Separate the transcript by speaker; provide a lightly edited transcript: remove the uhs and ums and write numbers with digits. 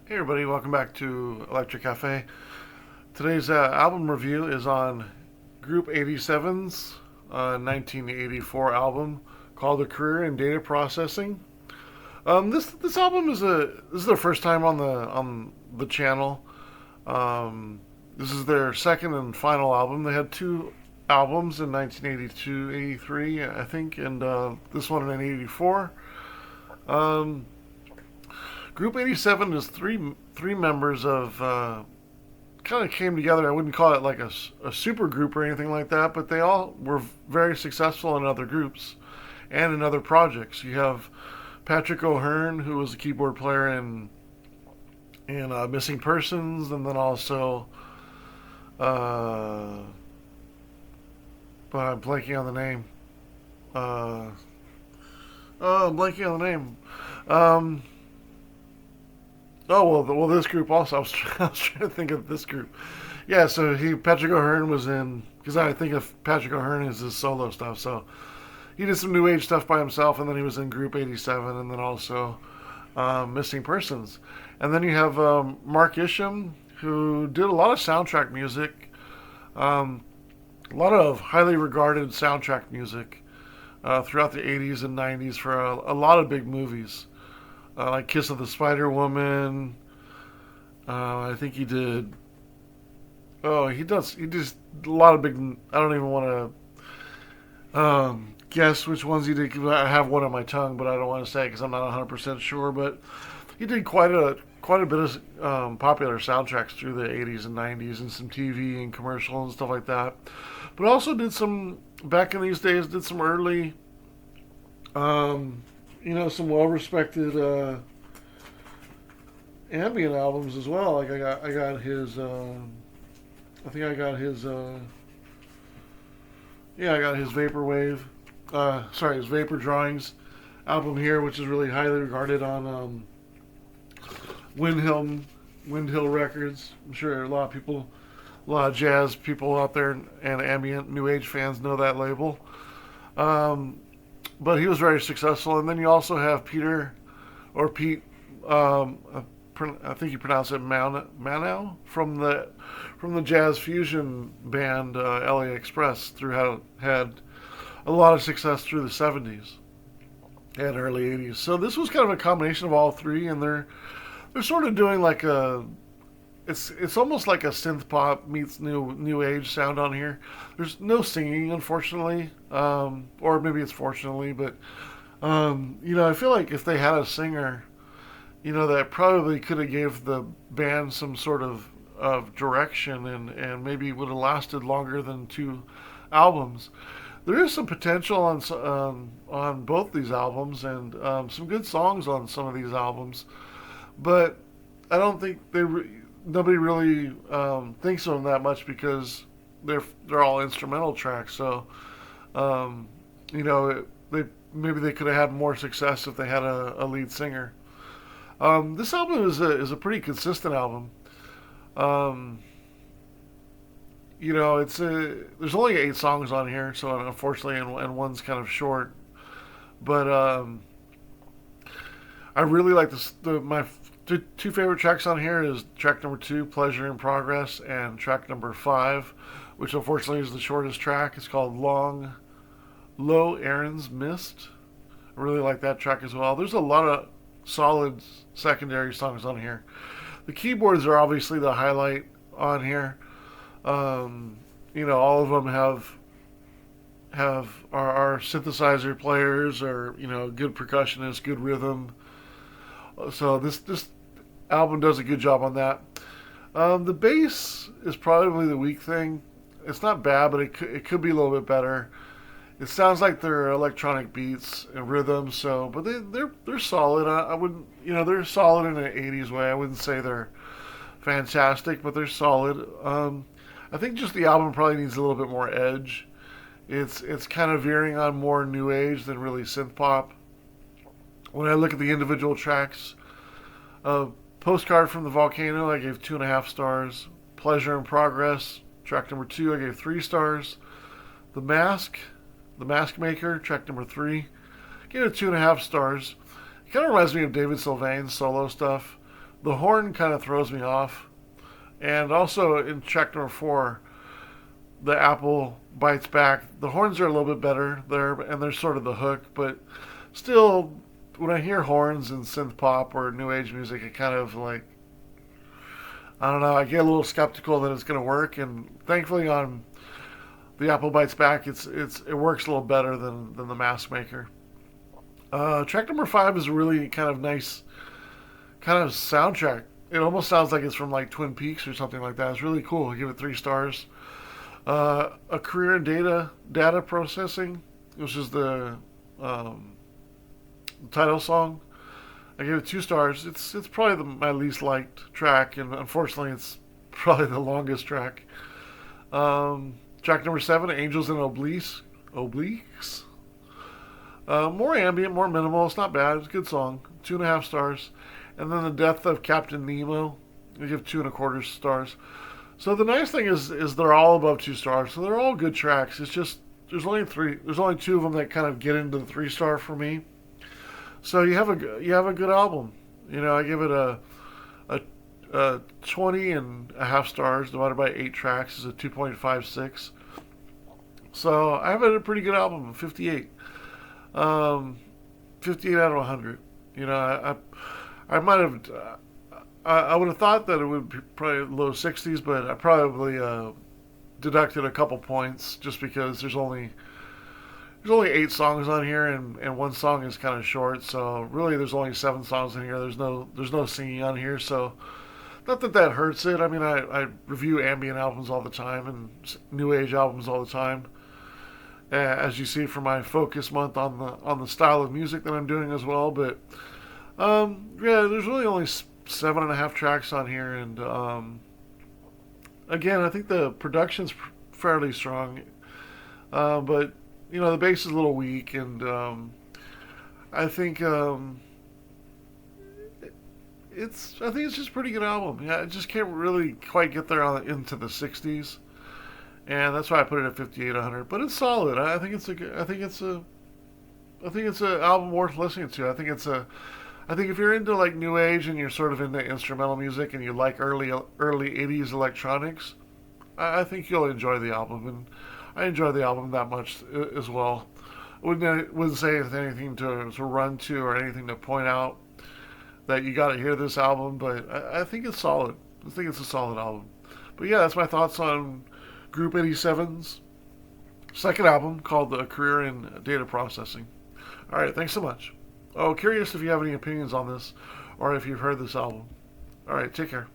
Speaker 1: Hey everybody, welcome back to Electric Cafe. Today's album review is on Group 87's 1984 album called A Career in Dataprocessing. This album this is their first time on the channel. This is their second and final album. They had two albums in 1982, 83, I think, and this one in 84. Um, Group 87 is three members of kind of came together. I wouldn't call it like a super group or anything like that, but they all were very successful in other groups and in other projects. You have Patrick O'Hearn, who was a keyboard player in Missing Persons, and then also uh, but I'm blanking on the name. Uh, I'm blanking on the name. Um, Oh well, this group also. I was trying to think of this group. Yeah, so Patrick O'Hearn was in because I think of Patrick O'Hearn as his solo stuff. So he did some new age stuff by himself, and then he was in Group 87, and then also Missing Persons, and then you have Mark Isham, who did a lot of soundtrack music, um, a lot of highly regarded soundtrack music throughout the 80s and 90s for a lot of big movies. Like Kiss of the Spider Woman. I think he did. Oh, he does. He does a lot of big. I don't even want to guess which ones he did. 'Cause I have one on my tongue, but I don't want to say because I'm not 100% sure. But he did quite a bit of popular soundtracks through the 80s and 90s, and some TV and commercials and stuff like that. But also did some back in these days. Did some early. Um, some well-respected ambient albums as well. Like I got his, I think I got his, yeah, I got his Vaporwave, his Vapor Drawings album here, which is really highly regarded on Windhill, Windhill Records. I'm sure a lot of people, a lot of jazz people out there and ambient new age fans know that label. Um, but he was very successful. And then you also have Peter or Pete. I think you pronounce it Manow from the jazz fusion band LA Express. Had a lot of success through the 70s and early 80s. So this was kind of a combination of all three, and they're sort of doing like a it's almost like a synth pop meets new age sound on here. There's no singing, unfortunately, or maybe it's fortunately, but I feel like if they had a singer, that probably could have gave the band some sort of direction and maybe would have lasted longer than two albums. There is some potential on both these albums and some good songs on some of these albums, but I don't think nobody really thinks of them that much because they're all instrumental tracks. So they maybe they could have had more success if they had a lead singer. This album is a pretty consistent album. Um, there's only 8 songs on here, so unfortunately, and one's kind of short. But I really like this. My two favorite tracks on here is track number 2, Pleasure in Progress, and track number 5, which unfortunately is the shortest track. It's called Low Aaron's Mist. I really like that track as well. There's a lot of solid secondary songs on here. The keyboards are obviously the highlight on here. All of them are synthesizer players or good percussionists, good rhythm. So this album does a good job on that. The bass is probably the weak thing. It's not bad, but it could be a little bit better. It sounds like they're electronic beats and rhythms, but they're solid. I wouldn't, they're solid in an '80s way. I wouldn't say they're fantastic, but they're solid. I think just the album probably needs a little bit more edge. It's kind of veering on more new age than really synth pop. When I look at the individual tracks, Postcard from the Volcano, I gave 2.5 stars. Pleasure in Progress, track number 2, I gave 3 stars. The Mask, The Mask Maker, track number 3, I gave it 2.5 stars. It kind of reminds me of David Sylvain's solo stuff. The horn kind of throws me off. And also in track number 4, the apple bites back. The horns are a little bit better there, and they're sort of the hook, but still, when I hear horns in synth pop or new age music, it kind of like, I don't know, I get a little skeptical that it's going to work. And thankfully on the apple bites back, it works a little better than the mask maker. Track number 5 is a really kind of nice kind of soundtrack. It almost sounds like it's from like Twin Peaks or something like that. It's really cool. I give it 3 stars. A Career in Data Processing, which is the title song. I give it 2 stars. It's probably my least liked track, and unfortunately, it's probably the longest track. Track number 7, Angels and Obliques. More ambient, more minimal. It's not bad. It's a good song. 2.5 stars. And then The Death of Captain Nemo, I give 2.25 stars. So the nice thing is they're all above 2 stars. So they're all good tracks. It's just there's only 2 of them that kind of get into the 3-star for me. So you have a good album. You know, I give it a 20.5 stars divided by 8 tracks is a 2.56. So I have it a pretty good album, 58. 58 out of 100. You know, I might have. I would have thought that it would be probably low 60s, but I probably deducted a couple points just because there's only 8 songs on here, and one song is kind of short. So really, there's only 7 songs in here. There's no singing on here, so not that hurts it. I mean, I review ambient albums all the time and new age albums all the time. As you see from my focus month on the style of music that I'm doing as well, but yeah, there's really only 7.5 tracks on here, and again, I think the production's fairly strong, but you know the bass is a little weak, and I think it's just a pretty good album. Yeah, I just can't really quite get there into the 60s, and that's why I put it at 58 100. But it's solid. I think it's an album worth listening to. I think if you're into like new age and you're sort of into instrumental music and you like early 80s electronics, I think you'll enjoy the album, and I enjoy the album that much as well. I wouldn't say anything to run to or anything to point out that you got to hear this album, but I think it's solid. I think it's a solid album. But yeah, that's my thoughts on Group 87's second album called A Career in Data Processing. All right, thanks so much. Oh, curious if you have any opinions on this or if you've heard this album. All right, take care.